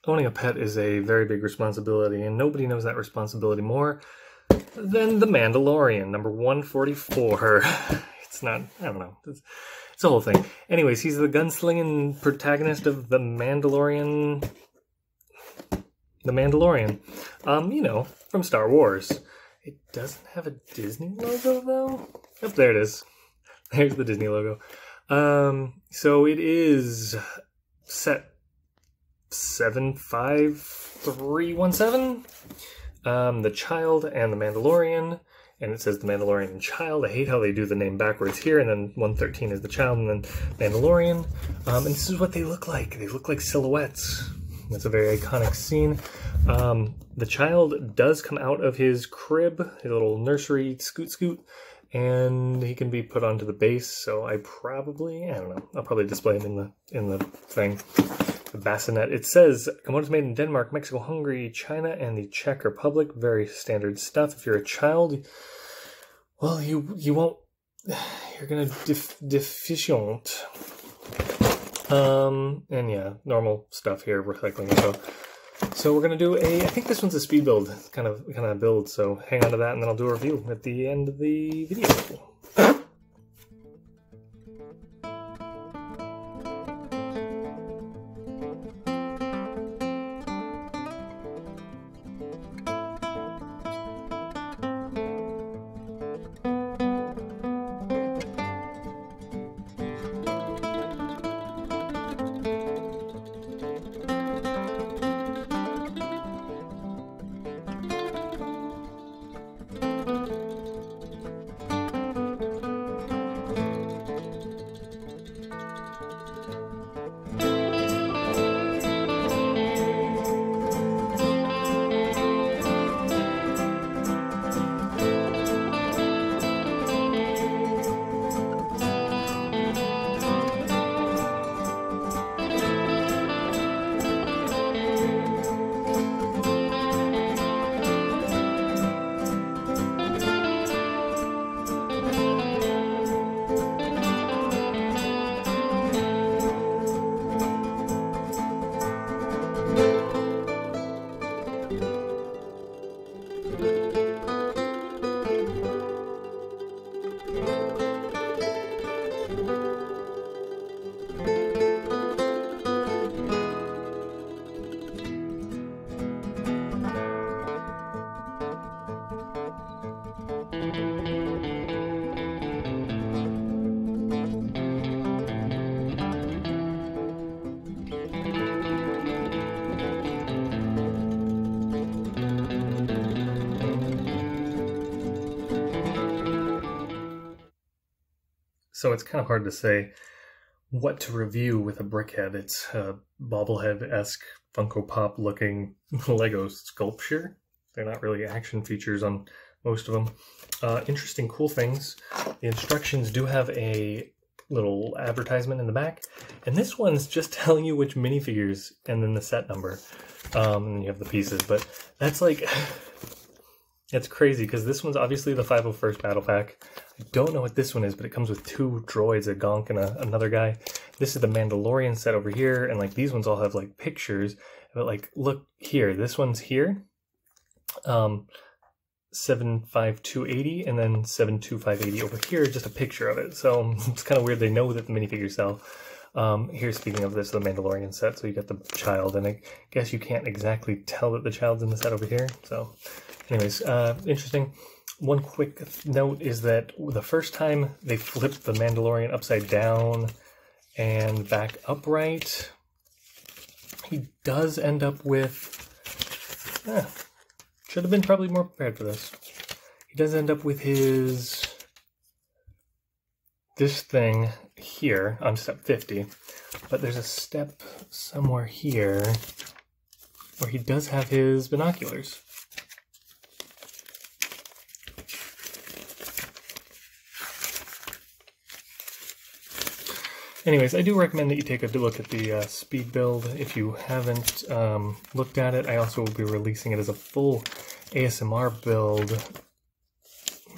owning a pet is a very big responsibility, and nobody knows that responsibility more than the Mandalorian, number 144. It's not, I don't know. It's a whole thing. Anyways, he's the gunslinging protagonist of the Mandalorian. The Mandalorian. You know, from Star Wars. It doesn't have a Disney logo, though. Oh, there it is. There's the Disney logo. So it is set 75317. The Child and the Mandalorian. And it says the Mandalorian and Child. I hate how they do the name backwards here. And then 113 is the Child and then Mandalorian. And this is what they look like. They look like silhouettes. That's a very iconic scene. The Child does come out of his crib, his little nursery scoot, and he can be put onto the base. So I don't know. I'll probably display it in the thing. The bassinet. It says components made in Denmark, Mexico, Hungary, China, and the Czech Republic. Very standard stuff. If you're a child, well, you won't. You're gonna deficient. And yeah, normal stuff here, recycling info. So we're gonna do I think this one's a speed build kind of build. So hang on to that, and then I'll do a review at the end of the video. So it's kind of hard to say what to review with a Brickhead. It's a bobblehead-esque Funko Pop looking Lego sculpture. They're not really action features on most of them. Interesting, cool things. The instructions do have a little advertisement in the back, and this one's just telling you which minifigures and then the set number. And you have the pieces, but that's like, it's crazy because this one's obviously the 501st Battle Pack. I don't know what this one is, but it comes with two droids, a Gonk and another guy. This is the Mandalorian set over here, and like these ones all have like pictures, but like look here, this one's here. 75280 and then 72580 over here, just a picture of it. So it's kind of weird. They know that the minifigures sell. Here, speaking of this, the Mandalorian set. So you got the Child, and I guess you can't exactly tell that the Child's in the set over here. So anyways, interesting. One quick note is that the first time they flipped the Mandalorian upside down and back upright, he does end up with... should have been probably more prepared for this. He does end up with this thing here on step 50, but there's a step somewhere here where he does have his binoculars. Anyways, I do recommend that you take a look at the speed build if you haven't looked at it. I also will be releasing it as a full ASMR build.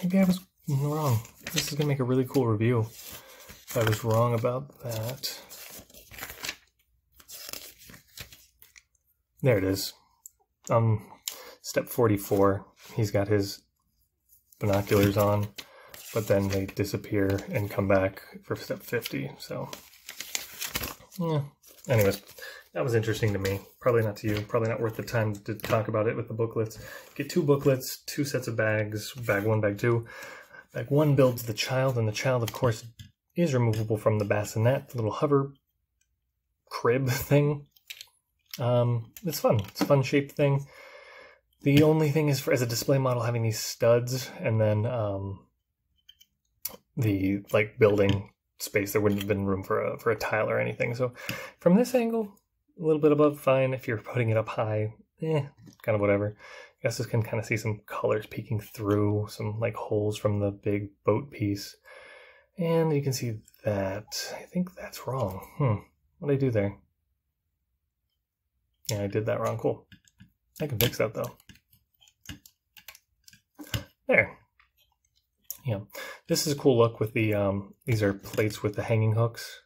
Maybe I was wrong. This is going to make a really cool review if I was wrong about that. There it is. Step 44, he's got his binoculars on, but then they disappear and come back for step 50. So, yeah. Anyways, that was interesting to me. Probably not to you. Probably not worth the time to talk about it with the booklets. Get 2 booklets, 2 sets of bags, bag 1, bag 2. Bag 1 builds the child, and the child, of course, is removable from the bassinet, the little hover crib thing. It's fun. It's a fun shaped thing. The only thing is, as a display model, having these studs, and then the building space, there wouldn't have been room for a tile or anything. So from this angle, a little bit above, fine. If you're putting it up high, kind of whatever. I guess you can kind of see some colors peeking through, some holes from the big boat piece. And you can see that. I think that's wrong. What did I do there? Yeah, I did that wrong. Cool. I can fix that though. There. Yeah, this is a cool look with the, these are plates with the hanging hooks,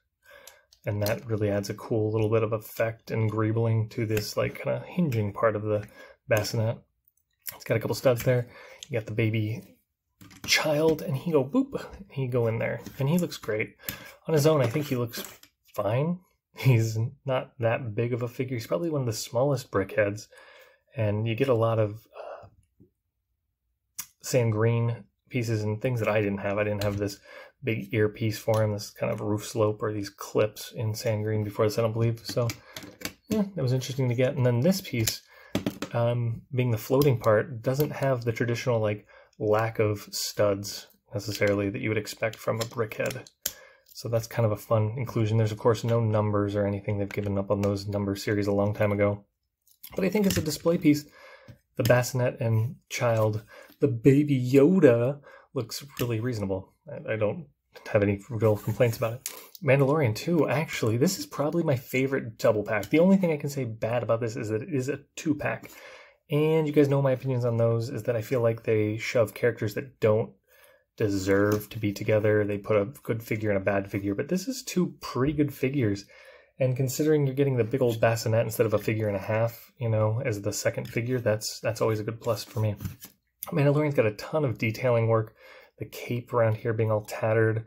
and that really adds a cool little bit of effect and greebling to this kind of hinging part of the bassinet. It's got a couple studs there. You got the baby child, and he go boop, he go in there, and he looks great. On his own, I think he looks fine. He's not that big of a figure. He's probably one of the smallest Brickheadz, and you get a lot of sand green pieces and things that I didn't have. I didn't have this big earpiece for him, this kind of roof slope or these clips in sand green before this, I don't believe. So yeah, that was interesting to get. And then this piece, being the floating part, doesn't have the traditional lack of studs necessarily that you would expect from a Brickhead. So that's kind of a fun inclusion. There's of course no numbers or anything. They've given up on those number series a long time ago. But I think as a display piece, the bassinet and child, the baby Yoda, looks really reasonable. I don't have any real complaints about it. Mandalorian 2, actually, this is probably my favorite double pack. The only thing I can say bad about this is that it is a 2-pack. And you guys know my opinions on those, is that I feel like they shove characters that don't deserve to be together. They put a good figure and a bad figure, but this is 2 pretty good figures. And considering you're getting the big old bassinet instead of a figure and a half, as the second figure, that's always a good plus for me. Mandalorian's got a ton of detailing work. The cape around here being all tattered,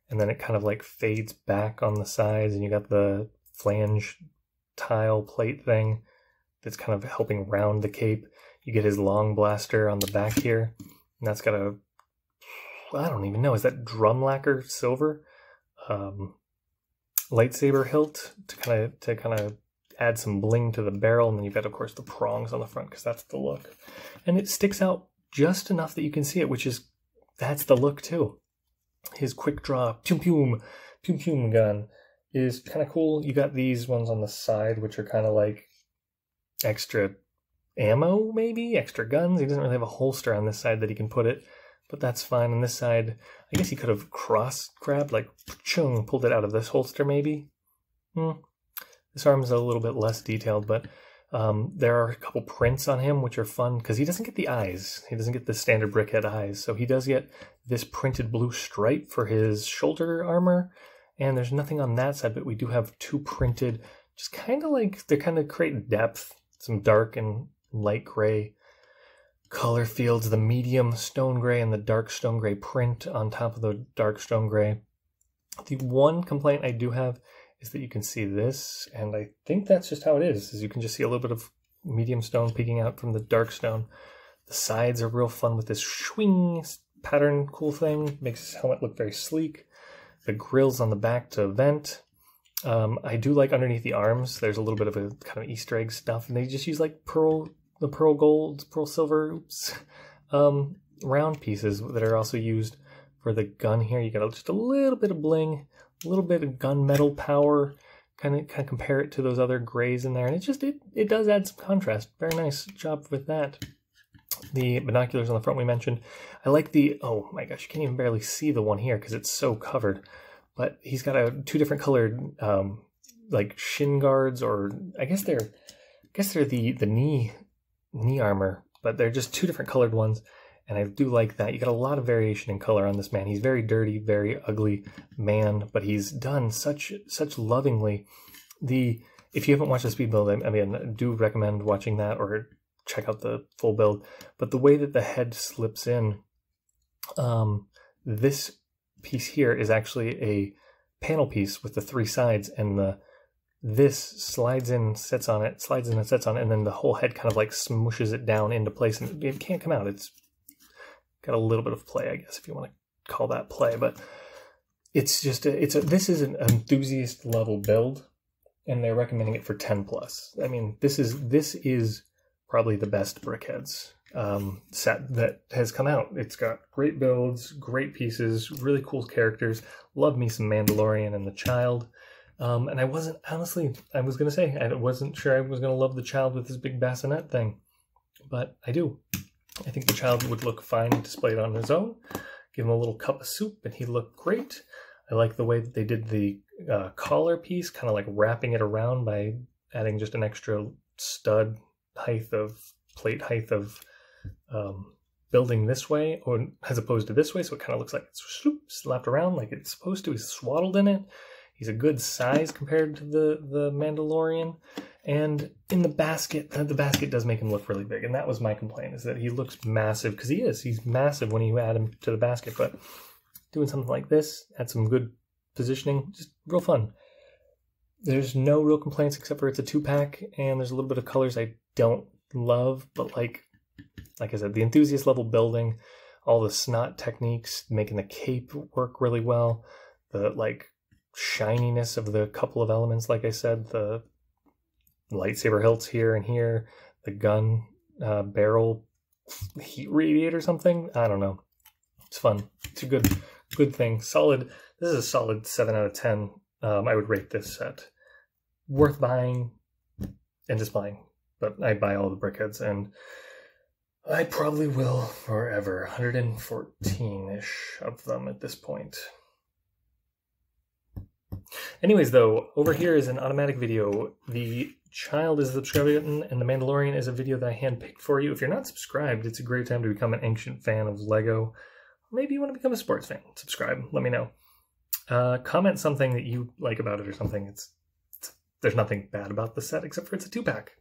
and then it kind of fades back on the sides, and you got the flange tile plate thing that's kind of helping round the cape. You get his long blaster on the back here, and that's got a, I don't even know, is that drum lacquer silver? Lightsaber hilt to kind of add some bling to the barrel, and then you've got of course the prongs on the front because that's the look, and it sticks out just enough that you can see it, that's the look too. His quick draw pew pew gun is kind of cool. You got these ones on the side which are kind of extra ammo, maybe extra guns. He doesn't really have a holster on this side that he can put it, but that's fine. On this side, I guess he could have cross-grabbed, pulled it out of this holster, maybe. This arm's a little bit less detailed, but there are a couple prints on him, which are fun, because he doesn't get the eyes. He doesn't get the standard Brickhead eyes, so he does get this printed blue stripe for his shoulder armor, and there's nothing on that side, but we do have 2 printed, just kind of they kind of create depth, some dark and light gray color fields, the medium stone gray and the dark stone gray print on top of the dark stone gray. The one complaint I do have is that you can see this, and I think that's just how it is you can just see a little bit of medium stone peeking out from the dark stone. The sides are real fun with this swing pattern cool thing, makes his helmet look very sleek. The grills on the back to vent. I do like underneath the arms, there's a little bit of a kind of Easter egg stuff, and they just use the pearl gold, pearl silver, round pieces that are also used for the gun here. You got just a little bit of bling, a little bit of gunmetal power, kind of compare it to those other grays in there, and it does add some contrast. Very nice job with that. The binoculars on the front we mentioned. I like oh my gosh, you can't even barely see the one here because it's so covered, but he's got 2 different colored shin guards, or I guess they're the knee armor, but they're just 2 different colored ones, and I do like that. You got a lot of variation in color on this man. He's very dirty, very ugly man, but he's done such lovingly. The if you haven't watched the speed build, I mean, I do recommend watching that or check out the full build. But the way that the head slips in, this piece here is actually a panel piece with the 3 sides, and this slides in, sits on it, slides in and sits on it, and then the whole head kind of like smooshes it down into place, and it can't come out. It's got a little bit of play, I guess, if you want to call that play, but it's just this is an enthusiast level build, and they're recommending it for 10 plus. I mean, this is probably the best Brickheadz set that has come out. It's got great builds, great pieces, really cool characters. Love me some Mandalorian and the child. And I wasn't, honestly, I was going to say, I wasn't sure I was going to love the child with this big bassinet thing, but I do. I think the child would look fine displayed on his own. Give him a little cup of soup and he'd look great. I like the way that they did the collar piece, kind of like wrapping it around by adding just an extra stud plate height of building this way, or as opposed to this way, so it kind of looks like it's slapped around like it's supposed to. He's swaddled in it. He's a good size compared to the Mandalorian. And in the basket does make him look really big. And that was my complaint, is that he looks massive, because he's massive when you add him to the basket. But doing something like this, add some good positioning, just real fun. There's no real complaints except for it's a 2-pack, and there's a little bit of colors I don't love, but like I said, the enthusiast level building, all the snot techniques, making the cape work really well, the like shininess of the couple of elements, like I said, the lightsaber hilts here and here, the gun barrel heat radiate or something. I don't know. It's fun. It's a good thing. Solid. This is a solid 7 out of 10. I would rate this set worth buying and just buying. But I buy all the Brickheadz, and I probably will forever. 114-ish of them at this point. Anyways, though, over here is an automatic video. The child is a subscribe button, and the Mandalorian is a video that I handpicked for you. If you're not subscribed, it's a great time to become an ancient fan of Lego. Maybe you want to become a sports fan. Subscribe. Let me know. Comment something that you like about it or something. There's nothing bad about the set except for it's a 2-pack.